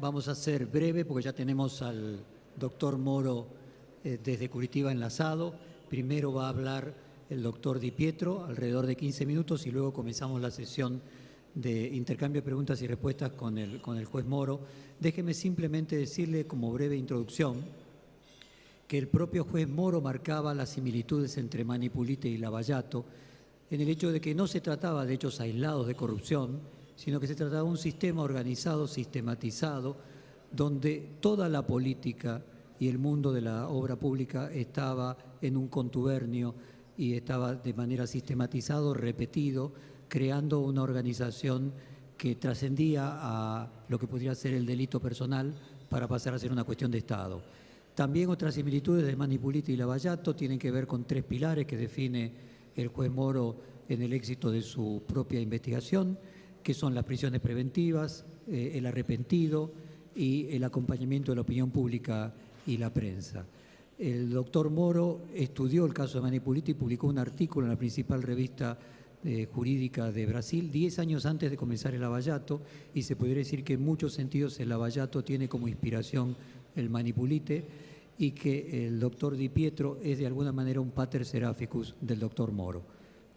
Vamos a ser breve porque ya tenemos al doctor Moro desde Curitiba enlazado. Primero va a hablar el doctor Di Pietro, alrededor de 15 minutos, y luego comenzamos la sesión de intercambio de preguntas y respuestas con el juez Moro. Déjeme simplemente decirle como breve introducción que el propio juez Moro marcaba las similitudes entre Manipulite y Lavallato en el hecho de que no se trataba de hechos aislados de corrupción, sino que se trataba de un sistema organizado, sistematizado, donde toda la política y el mundo de la obra pública estaba en un contubernio y estaba de manera sistematizado, repetido, creando una organización que trascendía a lo que podría ser el delito personal para pasar a ser una cuestión de Estado. También otras similitudes de Manipulite y Lavallato tienen que ver con tres pilares que define el juez Moro en el éxito de su propia investigación, que son las prisiones preventivas, el arrepentido y el acompañamiento de la opinión pública y la prensa. El doctor Moro estudió el caso de Manipulite y publicó un artículo en la principal revista jurídica de Brasil 10 años antes de comenzar el Lavallato, y se podría decir que en muchos sentidos el Lavallato tiene como inspiración el Manipulite, y que el doctor Di Pietro es de alguna manera un pater seraphicus del doctor Moro.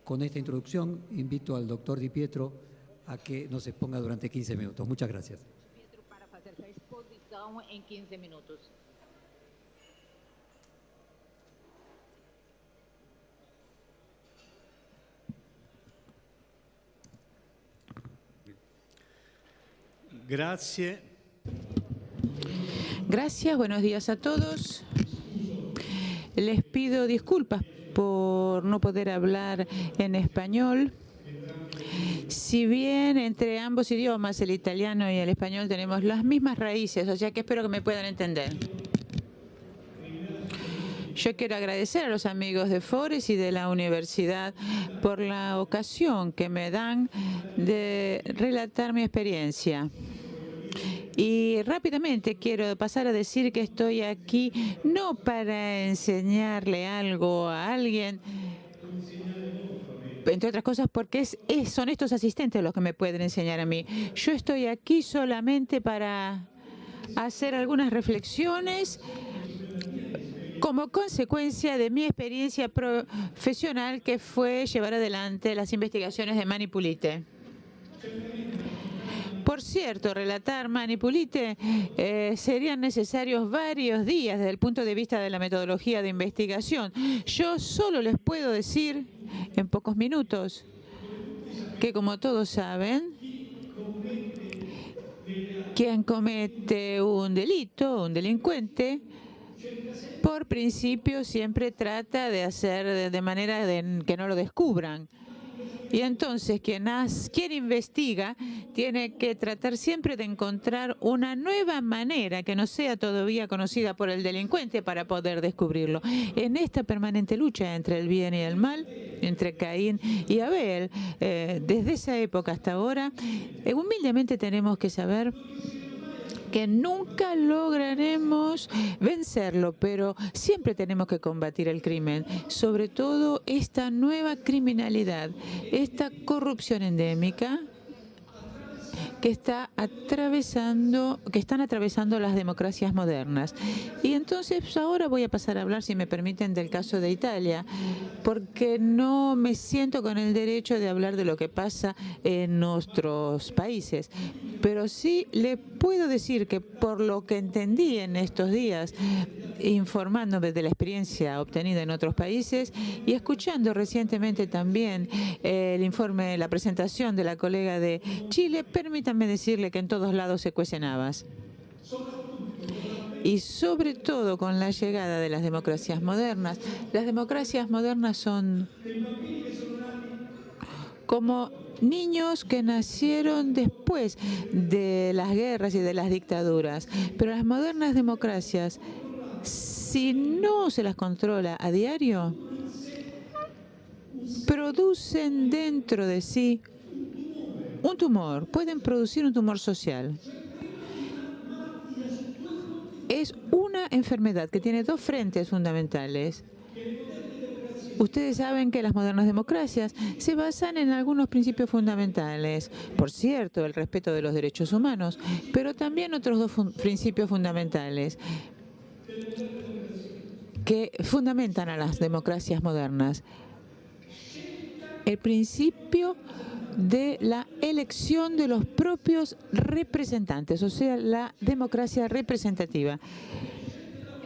Con esta introducción invito al doctor Di Pietro a que nos exponga durante 15 minutos. Muchas gracias. Pietro, para hacer esa exposición en 15 minutos. Gracias. Gracias, buenos días a todos. Les pido disculpas por no poder hablar en español. Si bien entre ambos idiomas, el italiano y el español, tenemos las mismas raíces, o sea que espero que me puedan entender. Yo quiero agradecer a los amigos de Fores y de la universidad por la ocasión que me dan de relatar mi experiencia. Y rápidamente quiero pasar a decir que estoy aquí no para enseñarle algo a alguien, entre otras cosas porque son estos asistentes los que me pueden enseñar a mí. Yo estoy aquí solamente para hacer algunas reflexiones como consecuencia de mi experiencia profesional, que fue llevar adelante las investigaciones de Manipulite. Por cierto, relatar Manipulite serían necesarios varios días desde el punto de vista de la metodología de investigación. Yo solo les puedo decir en pocos minutos que, como todos saben, quien comete un delito, un delincuente, por principio siempre trata de hacer de manera que no lo descubran. Y entonces quien investiga tiene que tratar siempre de encontrar una nueva manera que no sea todavía conocida por el delincuente para poder descubrirlo. En esta permanente lucha entre el bien y el mal, entre Caín y Abel, desde esa época hasta ahora, humildemente tenemos que saber que nunca lograremos vencerlo, pero siempre tenemos que combatir el crimen, sobre todo esta nueva criminalidad, esta corrupción endémica que están atravesando las democracias modernas. Y entonces ahora voy a pasar a hablar, si me permiten, del caso de Italia, porque no me siento con el derecho de hablar de lo que pasa en nuestros países. Pero sí le puedo decir que por lo que entendí en estos días, informándome de la experiencia obtenida en otros países y escuchando recientemente también el informe, la presentación de la colega de Chile, permítanme decirle que en todos lados se cuecen habas. Y sobre todo con la llegada de las democracias modernas. Las democracias modernas son como niños que nacieron después de las guerras y de las dictaduras. Pero las modernas democracias, si no se las controla a diario, producen dentro de sí un tumor, pueden producir un tumor social. Es una enfermedad que tiene dos frentes fundamentales. Ustedes saben que las modernas democracias se basan en algunos principios fundamentales. Por cierto, el respeto de los derechos humanos, pero también otros dos principios fundamentales que fundamentan a las democracias modernas. El principio de la elección de los propios representantes, o sea, la democracia representativa.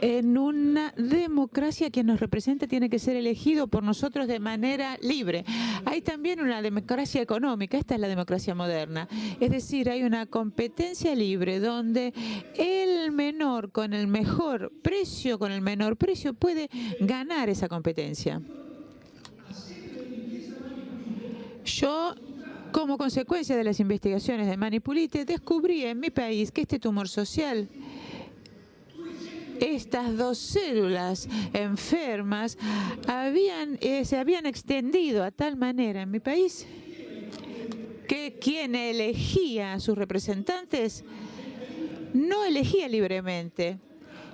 En una democracia, quien nos representa tiene que ser elegido por nosotros de manera libre. Hay también una democracia económica, esta es la democracia moderna. Es decir, hay una competencia libre donde el menor con el menor precio puede ganar esa competencia. Yo, como consecuencia de las investigaciones de Manipulite, descubrí en mi país que este tumor social, estas dos células enfermas se habían extendido a tal manera en mi país que quien elegía a sus representantes no elegía libremente,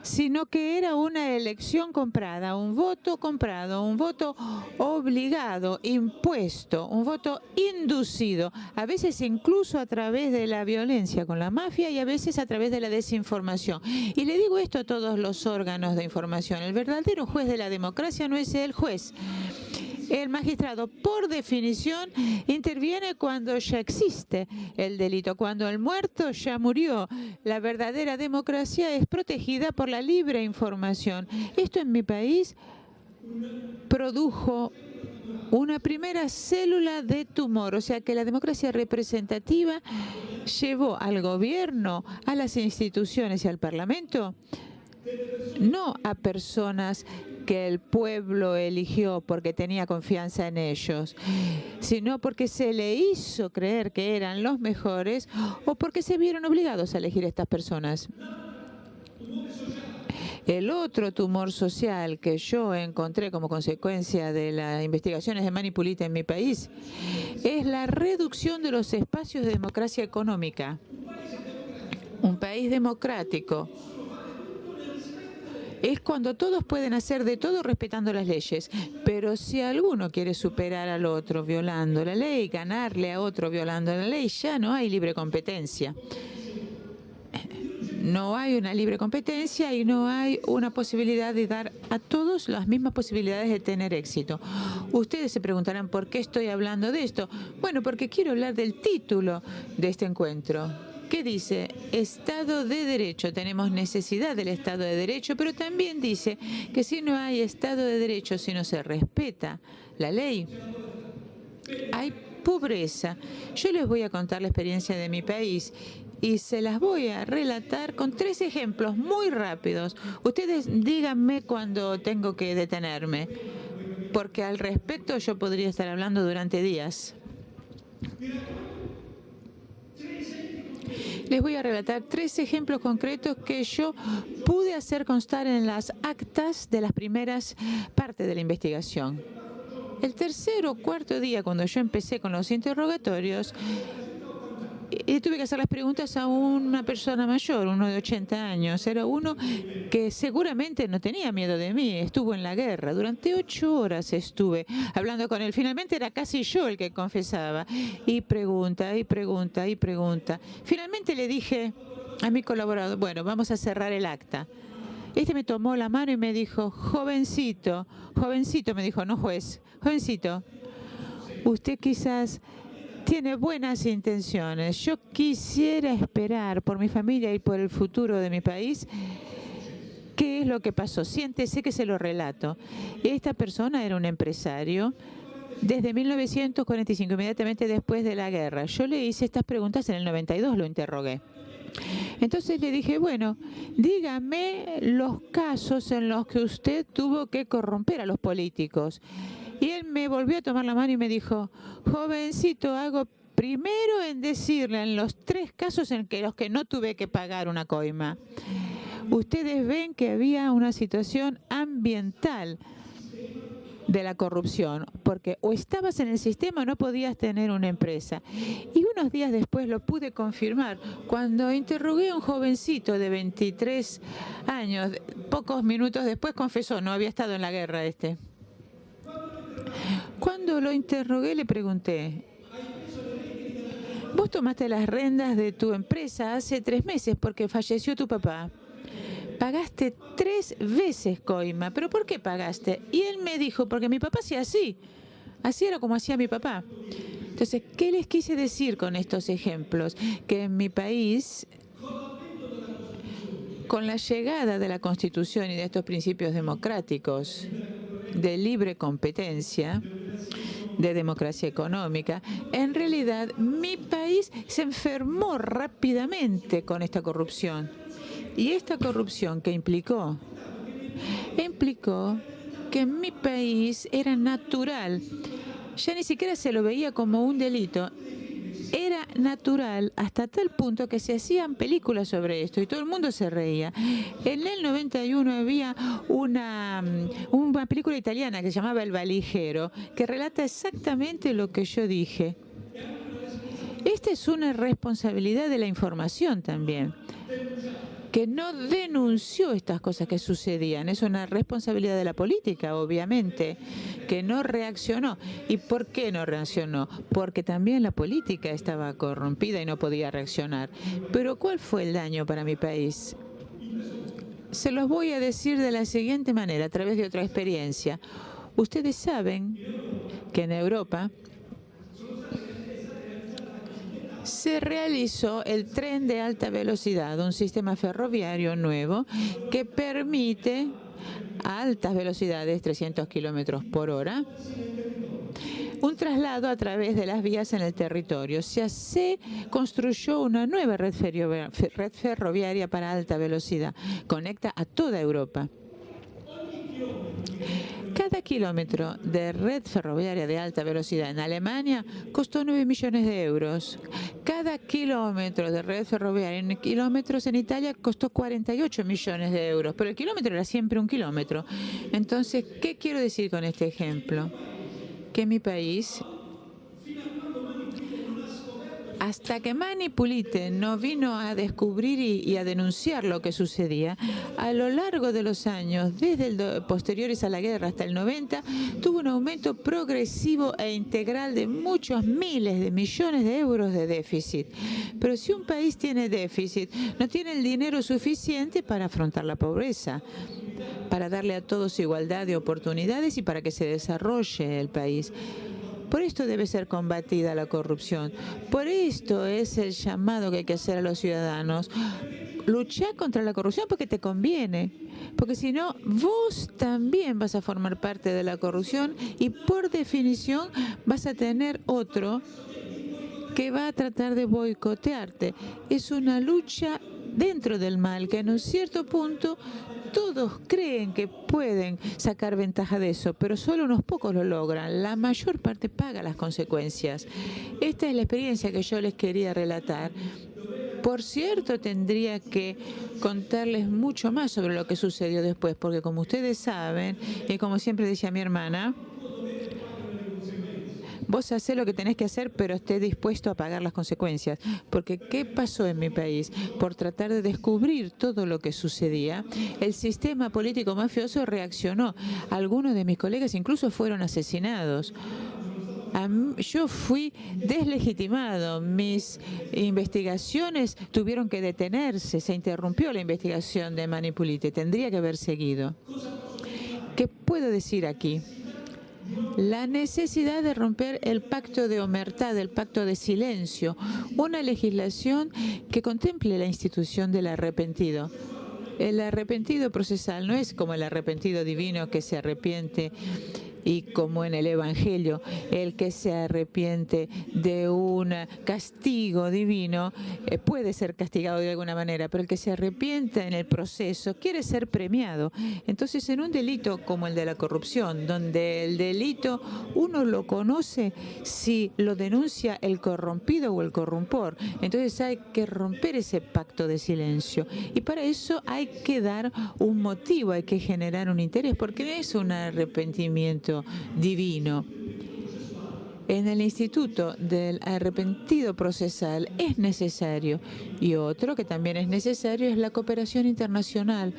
sino que era una elección comprada, un voto comprado, un voto obligado, impuesto, un voto inducido, a veces incluso a través de la violencia con la mafia y a veces a través de la desinformación. Y le digo esto a todos los órganos de información: el verdadero juez de la democracia no es el juez. El magistrado, por definición, interviene cuando ya existe el delito, cuando el muerto ya murió. La verdadera democracia es protegida por la libre información. Esto en mi país produjo una primera célula de tumor, o sea que la democracia representativa llevó al gobierno, a las instituciones y al Parlamento, no a personas que el pueblo eligió porque tenía confianza en ellos, sino porque se le hizo creer que eran los mejores o porque se vieron obligados a elegir a estas personas. El otro tumor social que yo encontré como consecuencia de las investigaciones de Manipulite en mi país es la reducción de los espacios de democracia económica. Un país democrático es cuando todos pueden hacer de todo respetando las leyes, pero si alguno quiere superar al otro violando la ley, ganarle a otro violando la ley, ya no hay libre competencia. No hay una libre competencia y no hay una posibilidad de dar a todos las mismas posibilidades de tener éxito. Ustedes se preguntarán por qué estoy hablando de esto. Bueno, porque quiero hablar del título de este encuentro. ¿Qué dice? Estado de Derecho. Tenemos necesidad del Estado de Derecho, pero también dice que si no hay Estado de Derecho, si no se respeta la ley, hay pobreza. Yo les voy a contar la experiencia de mi país y se las voy a relatar con 3 ejemplos muy rápidos. Ustedes díganme cuando tengo que detenerme, porque al respecto yo podría estar hablando durante días. Les voy a relatar 3 ejemplos concretos que yo pude hacer constar en las actas de las primeras partes de la investigación. El tercer o cuarto día, cuando yo empecé con los interrogatorios, tuve que hacer las preguntas a una persona mayor, uno de 80 años. Era uno que seguramente no tenía miedo de mí, estuvo en la guerra. Durante 8 horas estuve hablando con él. Finalmente era casi yo el que confesaba. Y pregunta, y pregunta, y pregunta. Finalmente le dije a mi colaborador, bueno, vamos a cerrar el acta. Este me tomó la mano y me dijo, jovencito, me dijo, no juez, jovencito, usted quizás tiene buenas intenciones. Yo quisiera esperar por mi familia y por el futuro de mi país. ¿Qué es lo que pasó? Siéntese que se lo relato. Esta persona era un empresario desde 1945, inmediatamente después de la guerra. Yo le hice estas preguntas en el 92, lo interrogué. Entonces le dije, bueno, dígame los casos en los que usted tuvo que corromper a los políticos. Y él me volvió a tomar la mano y me dijo, jovencito, hago primero en decirle en los 3 casos en los que no tuve que pagar una coima. Ustedes ven que había una situación ambiental de la corrupción, porque o estabas en el sistema o no podías tener una empresa. Y unos días después lo pude confirmar cuando interrogué a un jovencito de 23 años. Pocos minutos después confesó, no había estado en la guerra este. Cuando lo interrogué, le pregunté: vos tomaste las riendas de tu empresa hace 3 meses porque falleció tu papá. Pagaste 3 veces coima. ¿Pero por qué pagaste? Y él me dijo: porque mi papá hacía así. Así era como hacía mi papá. Entonces, ¿qué les quise decir con estos ejemplos? Que en mi país, con la llegada de la Constitución y de estos principios democráticos de libre competencia, de democracia económica, en realidad mi país se enfermó rápidamente con esta corrupción. Y esta corrupción que implicó que en mi país era natural. Ya ni siquiera se lo veía como un delito. Era natural hasta tal punto que se hacían películas sobre esto y todo el mundo se reía. En el 91 había una película italiana que se llamaba El Valijero, que relata exactamente lo que yo dije. Esta es una responsabilidad de la información también, que no denunció estas cosas que sucedían. Es una responsabilidad de la política, obviamente, que no reaccionó. ¿Y por qué no reaccionó? Porque también la política estaba corrompida y no podía reaccionar. Pero ¿cuál fue el daño para mi país? Se los voy a decir de la siguiente manera, a través de otra experiencia. Ustedes saben que en Europa se realizó el tren de alta velocidad, un sistema ferroviario nuevo que permite a altas velocidades, 300 kilómetros por hora, un traslado a través de las vías en el territorio. Se construyó una nueva red ferroviaria para alta velocidad. Conecta a toda Europa. Cada kilómetro de red ferroviaria de alta velocidad en Alemania costó 9 millones de euros. Cada kilómetro de red ferroviaria en kilómetros en Italia costó 48 millones de euros. Pero el kilómetro era siempre un kilómetro. Entonces, ¿qué quiero decir con este ejemplo? Que mi país, hasta que Mani Pulite no vino a descubrir y a denunciar lo que sucedía, a lo largo de los años, desde posteriores a la guerra hasta el 90, tuvo un aumento progresivo e integral de muchos miles de millones de euros de déficit. Pero si un país tiene déficit, no tiene el dinero suficiente para afrontar la pobreza, para darle a todos igualdad de oportunidades y para que se desarrolle el país. Por esto debe ser combatida la corrupción. Por esto es el llamado que hay que hacer a los ciudadanos. Luchar contra la corrupción porque te conviene. Porque si no, vos también vas a formar parte de la corrupción y por definición vas a tener otro que va a tratar de boicotearte. Es una lucha dentro del mal que en un cierto punto todos creen que pueden sacar ventaja de eso, pero solo unos pocos lo logran. La mayor parte paga las consecuencias. Esta es la experiencia que yo les quería relatar. Por cierto, tendría que contarles mucho más sobre lo que sucedió después, porque como ustedes saben, y como siempre decía mi hermana, vos hacés lo que tenés que hacer, pero esté dispuesto a pagar las consecuencias. Porque ¿qué pasó en mi país? Por tratar de descubrir todo lo que sucedía, el sistema político mafioso reaccionó. Algunos de mis colegas incluso fueron asesinados. Yo fui deslegitimado, mis investigaciones tuvieron que detenerse, se interrumpió la investigación de Mani Pulite, tendría que haber seguido. ¿Qué puedo decir aquí? La necesidad de romper el pacto de omertad, el pacto de silencio, una legislación que contemple la institución del arrepentido. El arrepentido procesal no es como el arrepentido divino que se arrepiente y como en el Evangelio, el que se arrepiente de un castigo divino puede ser castigado de alguna manera, pero el que se arrepiente en el proceso quiere ser premiado. Entonces, en un delito como el de la corrupción, donde el delito uno lo conoce si lo denuncia el corrompido o el corrumpor, entonces hay que romper ese pacto de silencio. Y para eso hay que dar un motivo, hay que generar un interés, porque no es un arrepentimiento divino. En el Instituto del Arrepentido Procesal es necesario, y otro que también es necesario es la cooperación internacional.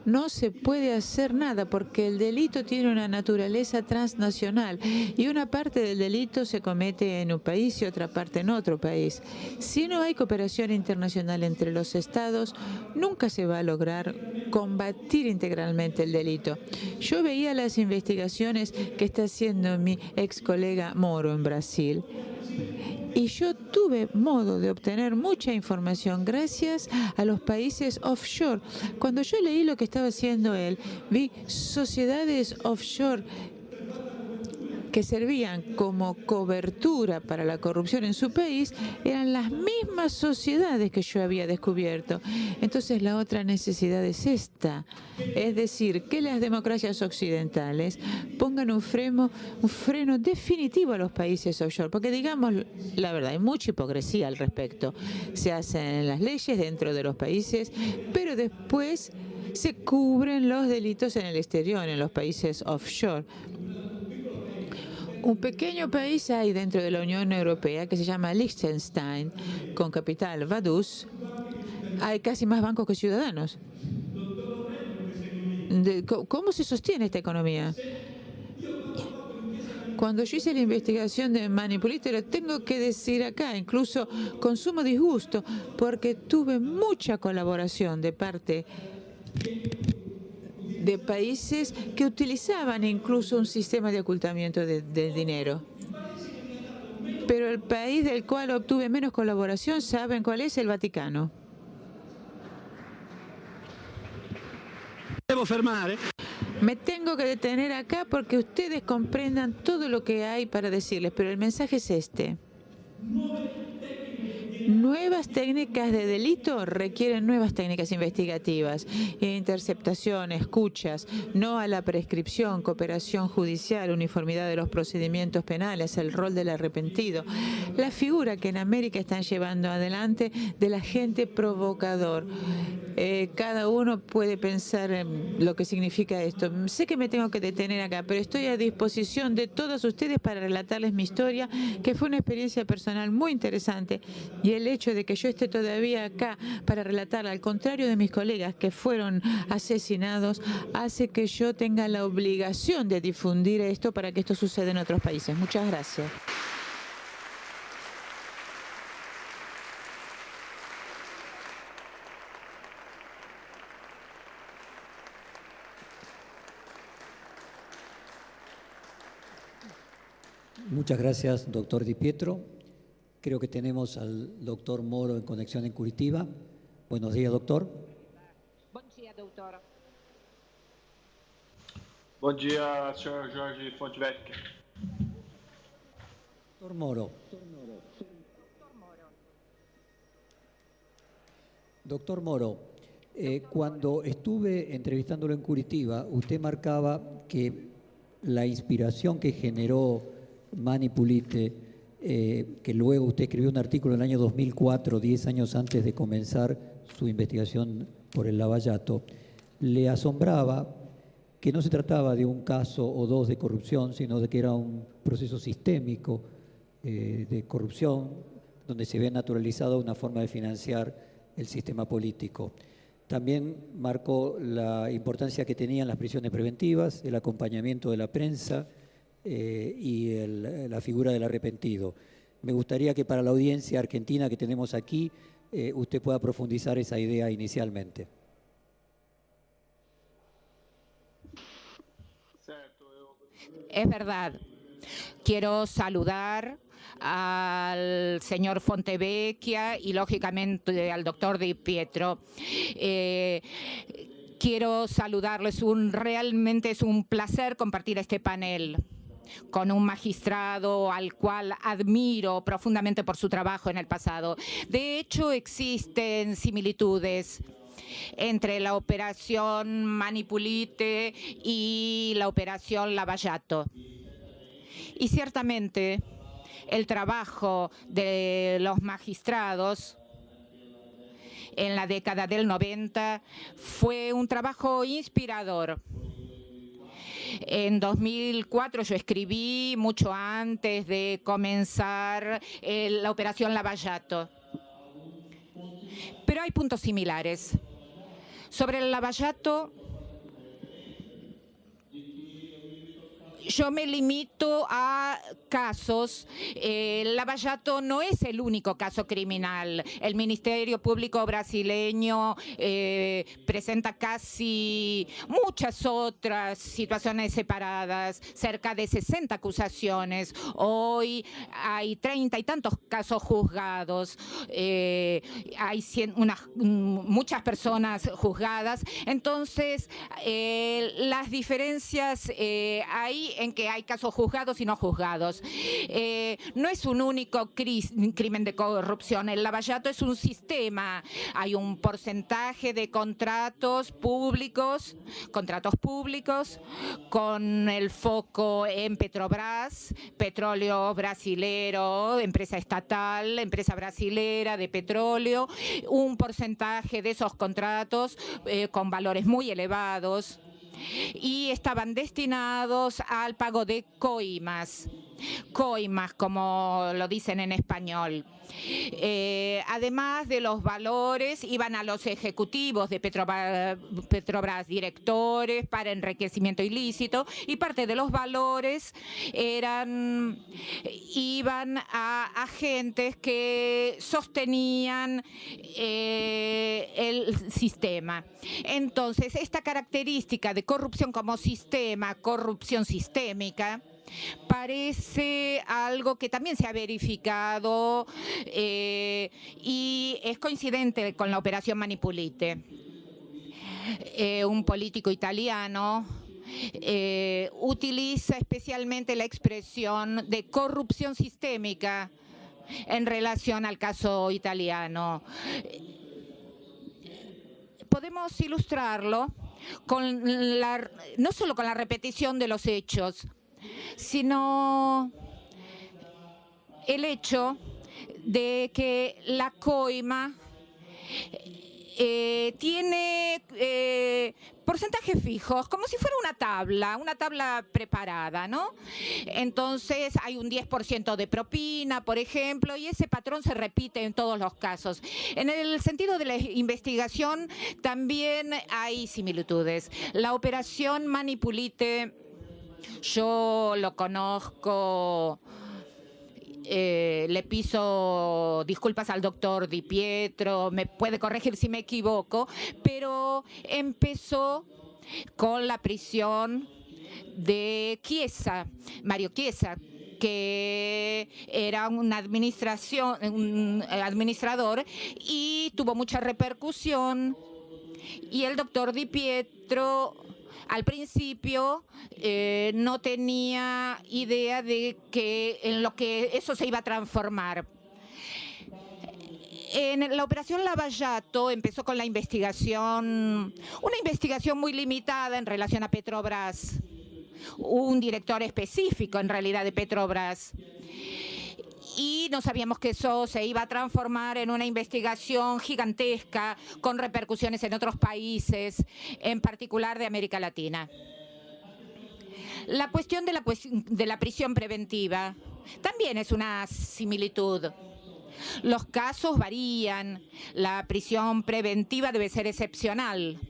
no se puede hacer nada porque el delito tiene una naturaleza transnacional y una parte del delito se comete en un país y otra parte en otro país. Si no hay cooperación internacional entre los estados, nunca se va a lograr combatir integralmente el delito. Yo veía las investigaciones que está haciendo mi ex colega Moro en Brasil. Y yo tuve modo de obtener mucha información gracias a los países offshore. Cuando yo leí lo que estaba haciendo él, vi sociedades offshore que servían como cobertura para la corrupción en su país, eran las mismas sociedades que yo había descubierto. Entonces la otra necesidad es esta, es decir, que las democracias occidentales pongan un freno definitivo a los países offshore, porque digamos la verdad, hay mucha hipocresía al respecto. Se hacen las leyes dentro de los países, pero después se cubren los delitos en el exterior, en los países offshore. Un pequeño país hay dentro de la Unión Europea que se llama Liechtenstein, con capital Vaduz. Hay casi más bancos que ciudadanos. ¿Cómo se sostiene esta economía? Cuando yo hice la investigación de Manipulite, lo tengo que decir acá, incluso con sumo disgusto, porque tuve mucha colaboración de parte de países que utilizaban incluso un sistema de ocultamiento del dinero. Pero el país del cual obtuve menos colaboración, ¿saben cuál es? El Vaticano. Devo fermare. Me tengo que detener acá porque ustedes comprendan todo lo que hay para decirles, pero el mensaje es este. Nuevas técnicas de delito requieren nuevas técnicas investigativas, interceptación, escuchas, no a la prescripción, cooperación judicial, uniformidad de los procedimientos penales, el rol del arrepentido, la figura que en América están llevando adelante del agente provocador. Cada uno puede pensar en lo que significa esto. Sé que me tengo que detener acá, pero estoy a disposición de todos ustedes para relatarles mi historia, que fue una experiencia personal muy interesante. Y el hecho de que yo esté todavía acá para relatarla, al contrario de mis colegas que fueron asesinados, hace que yo tenga la obligación de difundir esto para que esto suceda en otros países. Muchas gracias. Muchas gracias, doctor Di Pietro. Creo que tenemos al doctor Moro en conexión en Curitiba. Buenos días, doctor. Bom dia, doutor. Bom dia, senhor Jorge Fontvecchi. Doctor Moro. Doctor Moro, cuando estuve entrevistándolo en Curitiba, usted marcaba que la inspiración que generó Manipulite, que luego usted escribió un artículo en el año 2004, 10 años antes de comenzar su investigación por el Lavallato, le asombraba que no se trataba de un caso o dos de corrupción, sino de que era un proceso sistémico de corrupción, donde se ve naturalizada una forma de financiar el sistema político. También marcó la importancia que tenían las prisiones preventivas, el acompañamiento de la prensa y la figura del arrepentido. Me gustaría que para la audiencia argentina que tenemos aquí, usted pueda profundizar esa idea inicialmente. Es verdad. Quiero saludar al señor Fontevecchia y lógicamente al doctor Di Pietro. Quiero saludarles, realmente es un placer compartir este panel con un magistrado al cual admiro profundamente por su trabajo en el pasado. De hecho, existen similitudes entre la operación Manipulite y la operación Lavallato. Y ciertamente el trabajo de los magistrados en la década del 90 fue un trabajo inspirador. En 2004 yo escribí, mucho antes de comenzar la operación Lavallato. Pero hay puntos similares. Sobre el Lavallato yo me limito a casos. Lava-Jato no es el único caso criminal. El Ministerio Público brasileño presenta casi muchas otras situaciones separadas, cerca de 60 acusaciones. Hoy hay 30 y tantos casos juzgados. Hay muchas personas juzgadas. Entonces, las diferencias hay en que hay casos juzgados y no juzgados. No es un único crimen de corrupción. El Lava-Jato es un sistema. Hay un porcentaje de contratos públicos con el foco en Petrobras, petróleo brasilero, empresa estatal, empresa brasilera de petróleo. Un porcentaje de esos contratos con valores muy elevados, y estaban destinados al pago de coimas, como lo dicen en español. Además de los valores, iban a los ejecutivos de Petrobras, directores para enriquecimiento ilícito, y parte de los valores iban a agentes que sostenían el sistema. Entonces, esta característica de corrupción como sistema, corrupción sistémica, parece algo que también se ha verificado y es coincidente con la operación Manipulite. Un político italiano utiliza especialmente la expresión de corrupción sistémica en relación al caso italiano. Podemos ilustrarlo no solo con la repetición de los hechos, sino el hecho de que la coima tiene porcentajes fijos, como si fuera una tabla preparada, ¿no? Entonces hay un 10% de propina, por ejemplo, y ese patrón se repite en todos los casos. En el sentido de la investigación también hay similitudes. La operación Manipulite, yo lo conozco. Le pido disculpas al doctor Di Pietro, me puede corregir si me equivoco, pero empezó con la prisión de Chiesa, Mario Chiesa, que era un administrador y tuvo mucha repercusión, y el doctor Di Pietro al principio no tenía idea de en lo que eso se iba a transformar. En la operación Lava-Jato empezó con una investigación muy limitada en relación a Petrobras, un director específico en realidad de Petrobras. Y no sabíamos que eso se iba a transformar en una investigación gigantesca con repercusiones en otros países, en particular de América Latina. La cuestión de la prisión preventiva también es una similitud. Los casos varían. La prisión preventiva debe ser excepcional.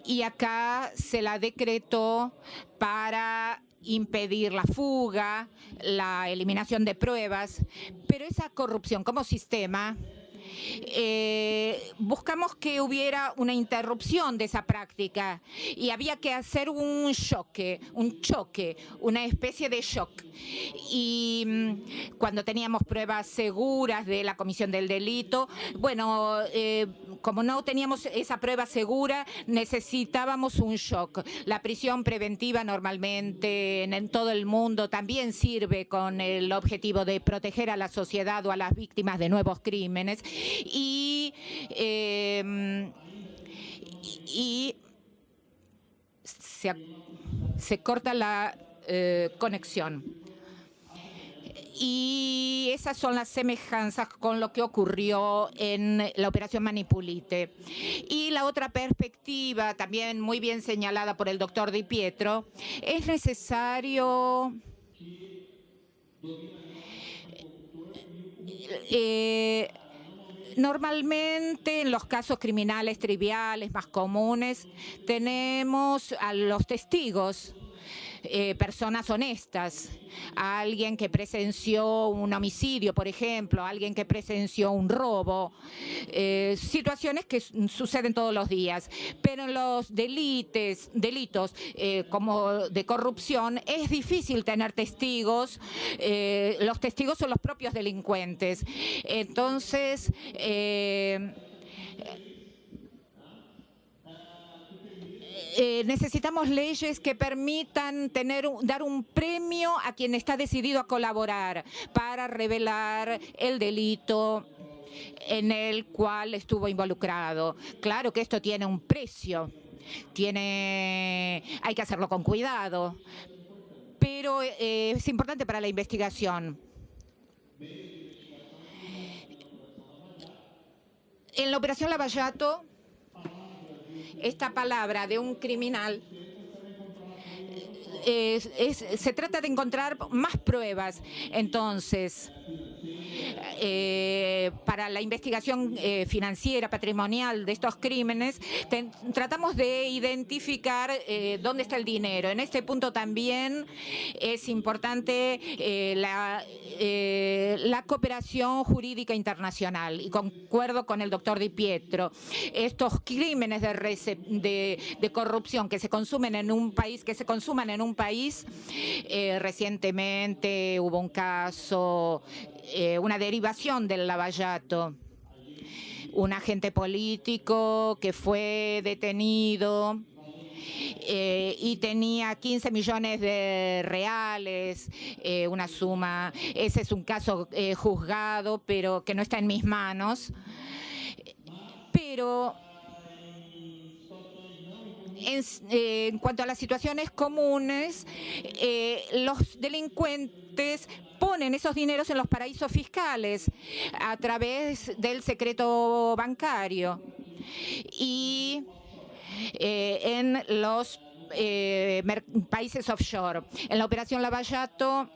Y acá se la decretó para impedir la fuga, la eliminación de pruebas, pero esa corrupción como sistema, buscamos que hubiera una interrupción de esa práctica y había que hacer un choque, una especie de shock. Y cuando teníamos pruebas seguras de la comisión del delito, bueno, como no teníamos esa prueba segura, necesitábamos un shock. La prisión preventiva normalmente en todo el mundo también sirve con el objetivo de proteger a la sociedad o a las víctimas de nuevos crímenes. Y se corta la conexión. Y esas son las semejanzas con lo que ocurrió en la operación Manipulite. Y la otra perspectiva, también muy bien señalada por el doctor Di Pietro, es necesario normalmente en los casos criminales triviales más comunes tenemos a los testigos personas honestas, a alguien que presenció un homicidio, por ejemplo, a alguien que presenció un robo, situaciones que suceden todos los días. Pero en los delitos como de corrupción es difícil tener testigos. Los testigos son los propios delincuentes. Entonces, necesitamos leyes que permitan dar un premio a quien está decidido a colaborar para revelar el delito en el cual estuvo involucrado. Claro que esto tiene un precio, hay que hacerlo con cuidado, pero es importante para la investigación. En la operación Lavallato, esta palabra de un criminal se trata de encontrar más pruebas. Entonces, para la investigación financiera, patrimonial de estos crímenes, tratamos de identificar dónde está el dinero. En este punto también es importante la cooperación jurídica internacional. Y concuerdo con el doctor Di Pietro. Estos crímenes de corrupción que se consuman en un país, recientemente hubo un caso, una derivación del Lavallato. Un agente político que fue detenido y tenía 15 millones de reales, una suma. Ese es un caso juzgado, pero que no está en mis manos. Pero en cuanto a las situaciones comunes, los delincuentes ponen esos dineros en los paraísos fiscales a través del secreto bancario y en los países offshore. En la operación Lavallato,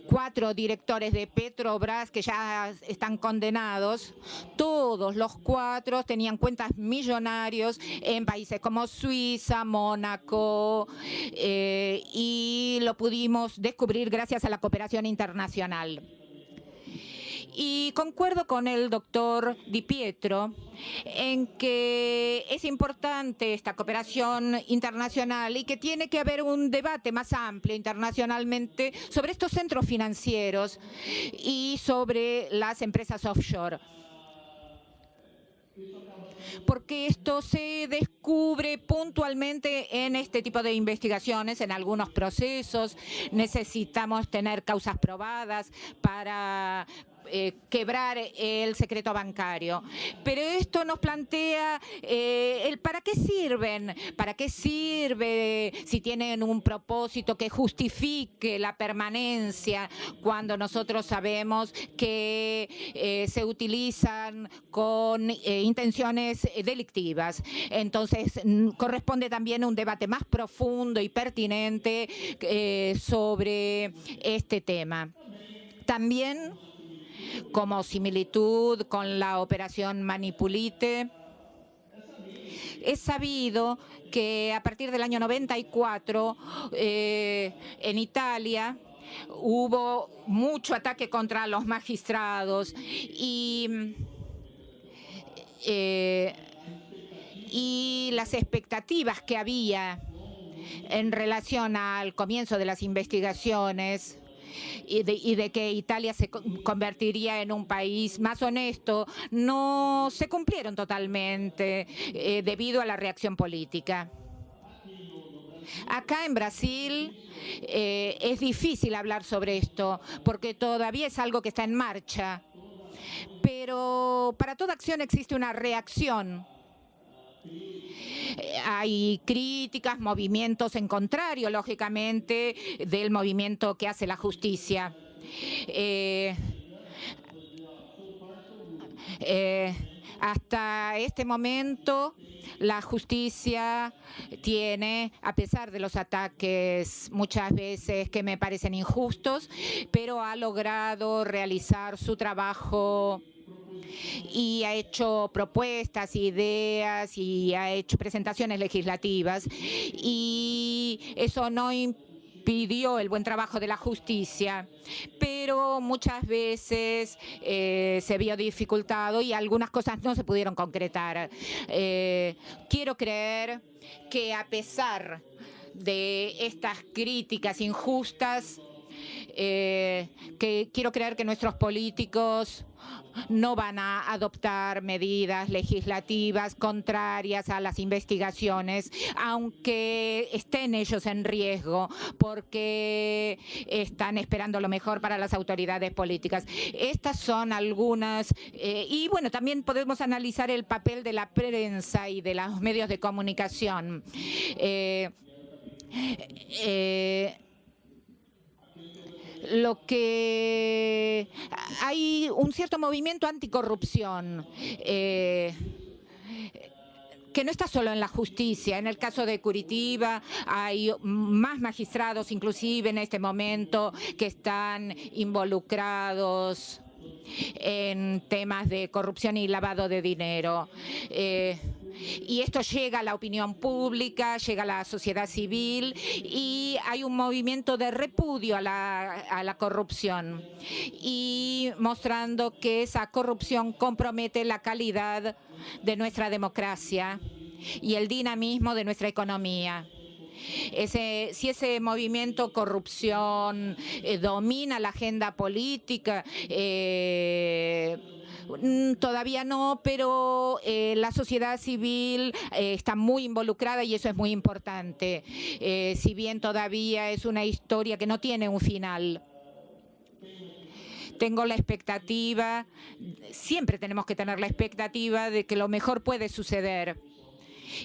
4 directores de Petrobras que ya están condenados, todos los 4 tenían cuentas millonarias en países como Suiza, Mónaco, y lo pudimos descubrir gracias a la cooperación internacional. Y concuerdo con el doctor Di Pietro en que es importante esta cooperación internacional y que tiene que haber un debate más amplio internacionalmente sobre estos centros financieros y sobre las empresas offshore. Porque esto se descubre puntualmente en este tipo de investigaciones, en algunos procesos. Necesitamos tener causas probadas para quebrar el secreto bancario. Pero esto nos plantea ¿para qué sirven? ¿Para qué sirve si tienen un propósito que justifique la permanencia cuando nosotros sabemos que se utilizan con intenciones delictivas? Entonces, corresponde también un debate más profundo y pertinente sobre este tema. También, como similitud con la operación Manipulite, es sabido que a partir del año 94 en Italia hubo mucho ataque contra los magistrados y las expectativas que había en relación al comienzo de las investigaciones y de que Italia se convertiría en un país más honesto, no se cumplieron totalmente debido a la reacción política. Acá en Brasil es difícil hablar sobre esto porque todavía es algo que está en marcha, pero para toda acción existe una reacción. Hay críticas, movimientos en contrario, lógicamente, del movimiento que hace la justicia. Hasta este momento, la justicia tiene, a pesar de los ataques muchas veces que me parecen injustos, pero ha logrado realizar su trabajo y ha hecho propuestas, ideas y ha hecho presentaciones legislativas, y eso no impidió el buen trabajo de la justicia, pero muchas veces se vio dificultado y algunas cosas no se pudieron concretar. Quiero creer que a pesar de estas críticas injustas, quiero creer que nuestros políticos no van a adoptar medidas legislativas contrarias a las investigaciones, aunque estén ellos en riesgo, porque están esperando lo mejor para las autoridades políticas. Estas son algunas, y bueno, también podemos analizar el papel de la prensa y de los medios de comunicación. Lo que hay un cierto movimiento anticorrupción que no está solo en la justicia. En el caso de Curitiba hay más magistrados, inclusive en este momento, que están involucrados en temas de corrupción y lavado de dinero. Y esto llega a la opinión pública, llega a la sociedad civil, y hay un movimiento de repudio a la corrupción, y mostrando que esa corrupción compromete la calidad de nuestra democracia y el dinamismo de nuestra economía. Si ese movimiento corrupción domina la agenda política, todavía no, pero la sociedad civil está muy involucrada y eso es muy importante. Si bien todavía es una historia que no tiene un final. Tengo la expectativa, siempre tenemos que tener la expectativa de que lo mejor puede suceder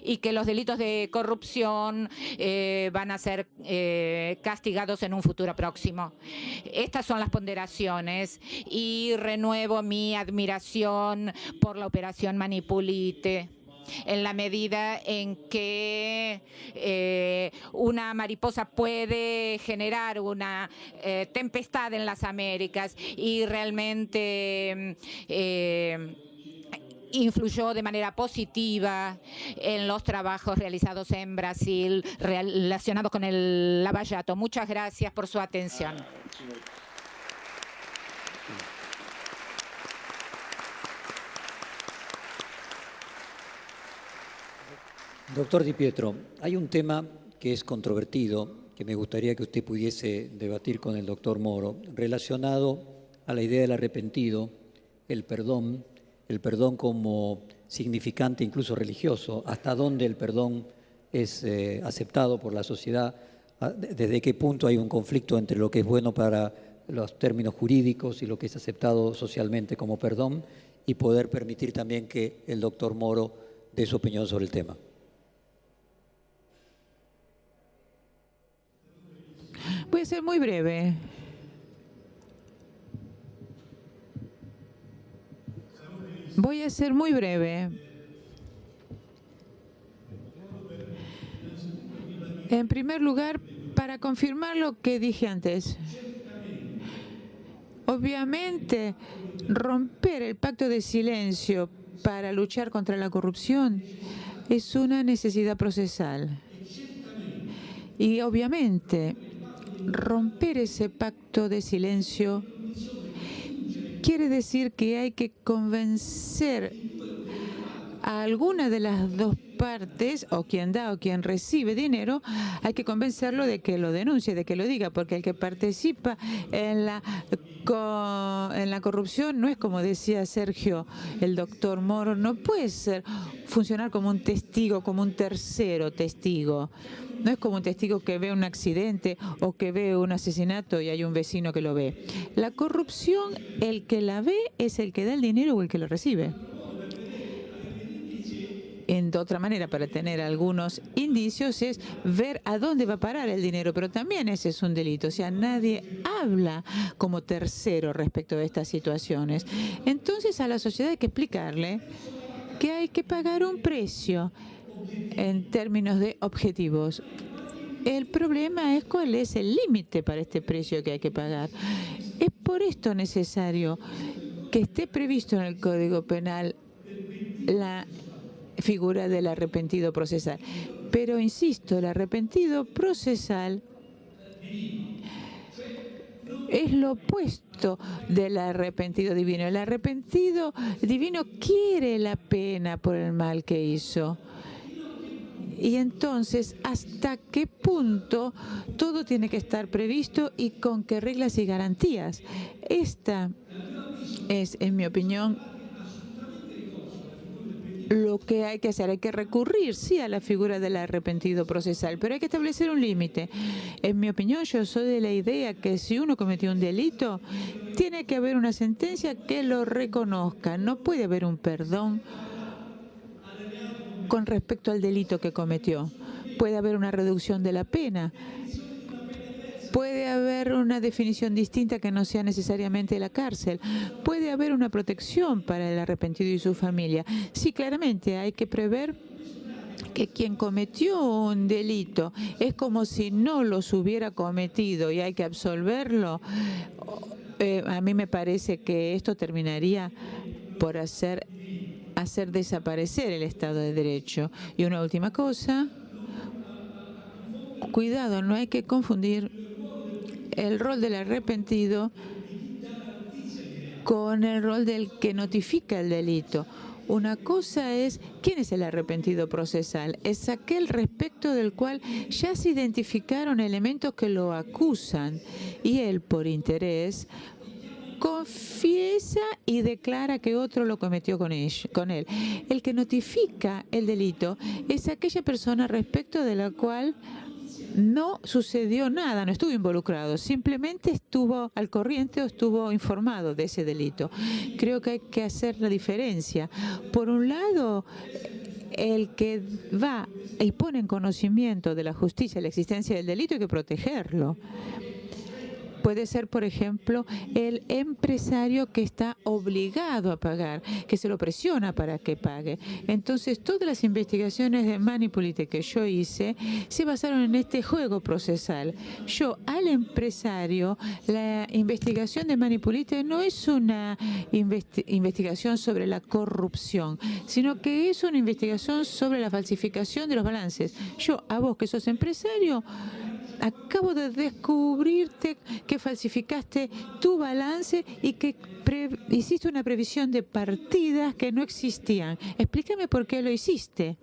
y que los delitos de corrupción van a ser castigados en un futuro próximo. Estas son las ponderaciones, y renuevo mi admiración por la operación Manipulite, en la medida en que una mariposa puede generar una tempestad en las Américas, y realmente influyó de manera positiva en los trabajos realizados en Brasil relacionados con el Lava Jato. Muchas gracias por su atención. Doctor Di Pietro, hay un tema que es controvertido, que me gustaría que usted pudiese debatir con el doctor Moro, relacionado a la idea del arrepentido, el perdón como significante incluso religioso, hasta dónde el perdón es aceptado por la sociedad, desde qué punto hay un conflicto entre lo que es bueno para los términos jurídicos y lo que es aceptado socialmente como perdón, y poder permitir también que el doctor Moro dé su opinión sobre el tema. Voy a ser muy breve. Voy a ser muy breve. En primer lugar, para confirmar lo que dije antes. Obviamente, romper el pacto de silencio para luchar contra la corrupción es una necesidad procesal. Y obviamente, romper ese pacto de silencio quiere decir que hay que convencer a alguna de las dos partes, o quien da o quien recibe dinero, hay que convencerlo de que lo denuncie, de que lo diga, porque el que participa en la corrupción no es, como decía Sergio, el doctor Moro, no puede funcionar como un testigo, como un tercero testigo. No es como un testigo que ve un accidente o que ve un asesinato y hay un vecino que lo ve. La corrupción, el que la ve es el que da el dinero o el que lo recibe. De otra manera, para tener algunos indicios, es ver a dónde va a parar el dinero, pero también ese es un delito. O sea, nadie habla como tercero respecto de estas situaciones. Entonces, a la sociedad hay que explicarle que hay que pagar un precio en términos de objetivos. El problema es cuál es el límite para este precio que hay que pagar. Es por esto necesario que esté previsto en el Código Penal la figura del arrepentido procesal. Pero insisto, el arrepentido procesal es lo opuesto del arrepentido divino. El arrepentido divino quiere la pena por el mal que hizo. Y entonces, ¿hasta qué punto todo tiene que estar previsto y con qué reglas y garantías? Esta es, en mi opinión, lo que hay que hacer. Hay que recurrir, sí, a la figura del arrepentido procesal, pero hay que establecer un límite. En mi opinión, yo soy de la idea que si uno cometió un delito, tiene que haber una sentencia que lo reconozca. No puede haber un perdón con respecto al delito que cometió. Puede haber una reducción de la pena. Puede haber una definición distinta que no sea necesariamente la cárcel. Puede haber una protección para el arrepentido y su familia. Sí, claramente hay que prever que quien cometió un delito es como si no los hubiera cometido y hay que absolverlo. A mí me parece que esto terminaría por hacer desaparecer el Estado de Derecho. Y una última cosa, cuidado, no hay que confundir el rol del arrepentido con el rol del que notifica el delito. Una cosa es, ¿quién es el arrepentido procesal? Es aquel respecto del cual ya se identificaron elementos que lo acusan y él, por interés, confiesa y declara que otro lo cometió con él. El que notifica el delito es aquella persona respecto de la cual no sucedió nada, no estuvo involucrado, simplemente estuvo al corriente o estuvo informado de ese delito. Creo que hay que hacer la diferencia. Por un lado, el que va y pone en conocimiento de la justicia la existencia del delito, hay que protegerlo. Puede ser, por ejemplo, el empresario que está obligado a pagar, que se lo presiona para que pague. Entonces, todas las investigaciones de Manipulite que yo hice se basaron en este juego procesal. Yo, al empresario, la investigación de Manipulite no es una investigación sobre la corrupción, sino que es una investigación sobre la falsificación de los balances. Yo, a vos que sos empresario, acabo de descubrirte que falsificaste tu balance y que hiciste una previsión de partidas que no existían. Explícame por qué lo hiciste.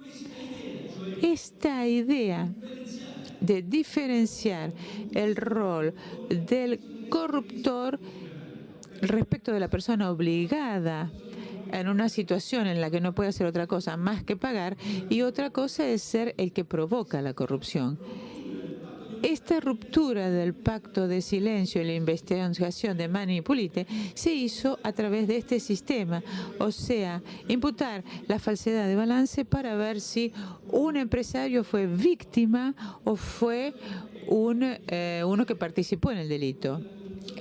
Esta idea de diferenciar el rol del corruptor respecto de la persona obligada en una situación en la que no puede hacer otra cosa más que pagar, y otra cosa es ser el que provoca la corrupción. Esta ruptura del pacto de silencio y la investigación de Manipulite se hizo a través de este sistema, o sea, imputar la falsedad de balance para ver si un empresario fue víctima o fue uno que participó en el delito.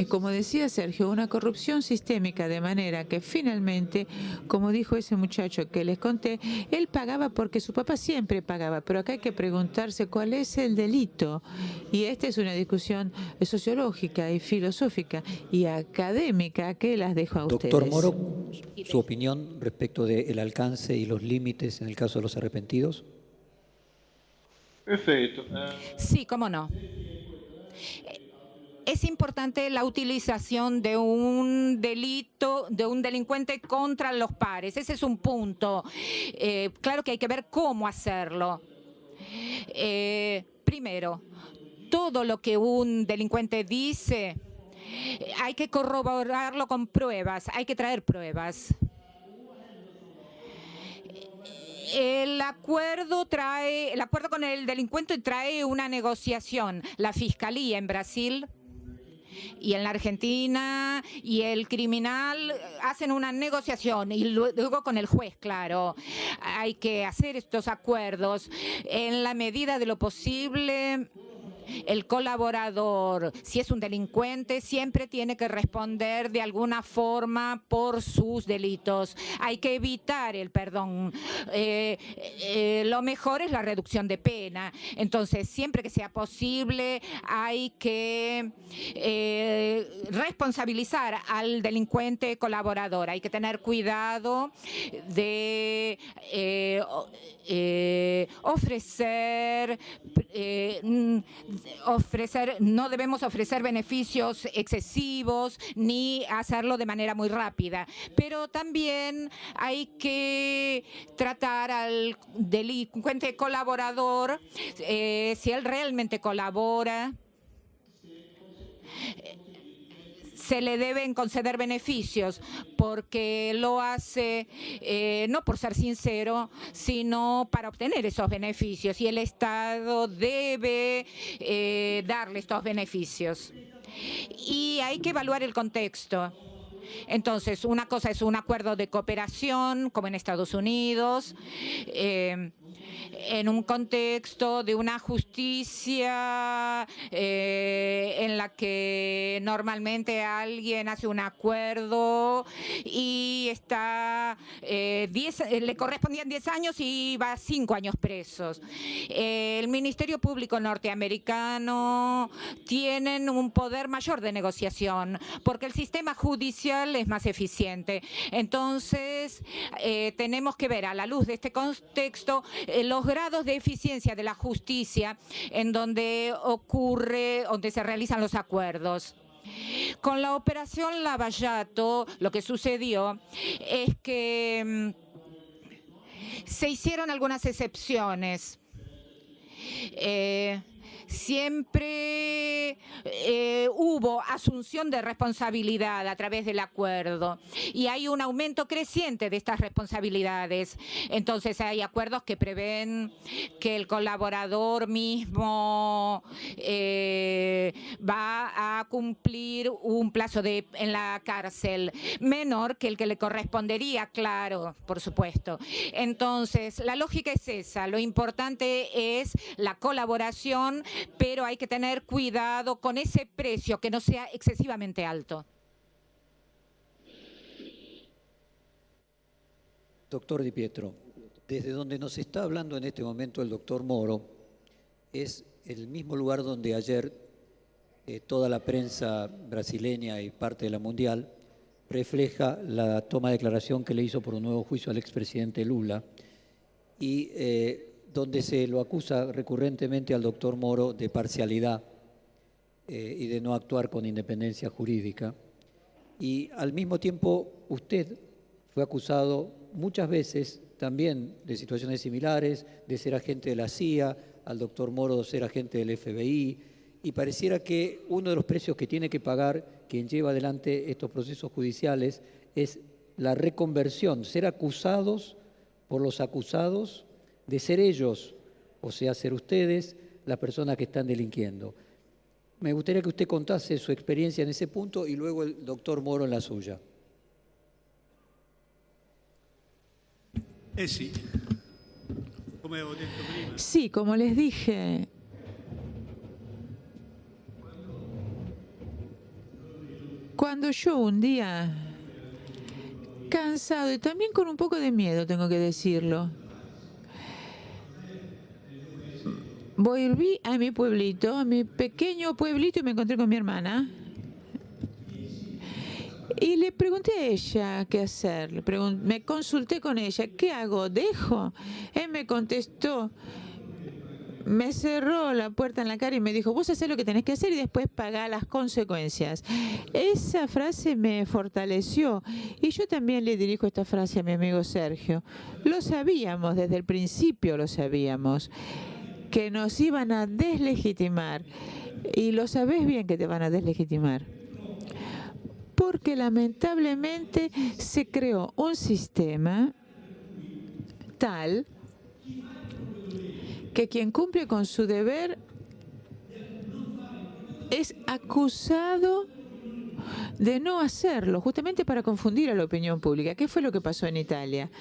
Como decía Sergio, una corrupción sistémica, de manera que finalmente, como dijo ese muchacho que les conté, él pagaba porque su papá siempre pagaba, pero acá hay que preguntarse cuál es el delito. Y esta es una discusión sociológica y filosófica y académica que las dejo a ustedes. Doctor Moro, su opinión respecto del alcance y los límites en el caso de los arrepentidos. Perfecto. Sí, cómo no. Es importante la utilización de un delito, de un delincuente contra los pares. Ese es un punto. Claro que hay que ver cómo hacerlo. Primero, todo lo que un delincuente dice, hay que corroborarlo con pruebas, hay que traer pruebas. El acuerdo con el delincuente trae una negociación. La Fiscalía en Brasil y en la Argentina y el criminal hacen una negociación y luego con el juez, claro. Hay que hacer estos acuerdos en la medida de lo posible. el colaborador, si es un delincuente, siempre tiene que responder de alguna forma por sus delitos. Hay que evitar el perdón. Lo mejor es la reducción de pena. Entonces, siempre que sea posible, hay que responsabilizar al delincuente colaborador. Hay que tener cuidado de ofrecer, no debemos ofrecer beneficios excesivos ni hacerlo de manera muy rápida, pero también hay que tratar al delincuente colaborador, si él realmente colabora, se le deben conceder beneficios, porque lo hace no por ser sincero, sino para obtener esos beneficios, y el Estado debe darle estos beneficios. Y hay que evaluar el contexto. Entonces, una cosa es un acuerdo de cooperación, como en Estados Unidos, en un contexto de una justicia en la que normalmente alguien hace un acuerdo y le correspondían 10 años y va 5 años presos. El Ministerio Público norteamericano tiene un poder mayor de negociación porque el sistema judicial es más eficiente. Entonces, tenemos que ver a la luz de este contexto los grados de eficiencia de la justicia en donde se realizan los acuerdos. Con la operación Lavallato, lo que sucedió es que se hicieron algunas excepciones. Siempre hubo asunción de responsabilidad a través del acuerdo y hay un aumento creciente de estas responsabilidades. Entonces hay acuerdos que prevén que el colaborador mismo va a cumplir un plazo en la cárcel menor que el que le correspondería, claro, por supuesto. Entonces, la lógica es esa. Lo importante es la colaboración, pero hay que tener cuidado con ese precio, que no sea excesivamente alto. Doctor Di Pietro, desde donde nos está hablando en este momento el doctor Moro, es el mismo lugar donde ayer toda la prensa brasileña y parte de la mundial refleja la toma de declaración que le hizo por un nuevo juicio al expresidente Lula y donde se lo acusa recurrentemente al doctor Moro de parcialidad y de no actuar con independencia jurídica. Y al mismo tiempo usted fue acusado muchas veces también de situaciones similares, de ser agente de la CIA, al doctor Moro de ser agente del FBI, y pareciera que uno de los precios que tiene que pagar quien lleva adelante estos procesos judiciales es la reconversión, ser acusados por los acusados de ser ellos, o sea, ser ustedes, las personas que están delinquiendo. Me gustaría que usted contase su experiencia en ese punto y luego el doctor Moro en la suya. Sí. Sí, como les dije, cuando yo un día, cansado y también con un poco de miedo, tengo que decirlo, volví a mi pueblito, a mi pequeño pueblito, y me encontré con mi hermana. Y le pregunté a ella qué hacer. Me consulté con ella, ¿qué hago? ¿Dejo? Él me contestó, me cerró la puerta en la cara y me dijo, vos hacés lo que tenés que hacer y después pagá las consecuencias. Esa frase me fortaleció y yo también le dirijo esta frase a mi amigo Sergio. Lo sabíamos, desde el principio lo sabíamos, que nos iban a deslegitimar, y lo sabés bien que te van a deslegitimar, porque lamentablemente se creó un sistema tal que quien cumple con su deber es acusado de no hacerlo, justamente para confundir a la opinión pública. ¿Qué fue lo que pasó en Italia?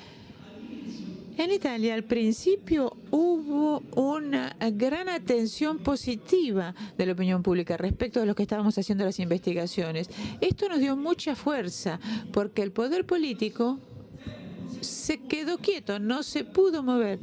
En Italia, al principio, hubo una gran atención positiva de la opinión pública respecto de lo que estábamos haciendo las investigaciones. Esto nos dio mucha fuerza, porque el poder político se quedó quieto, no se pudo mover.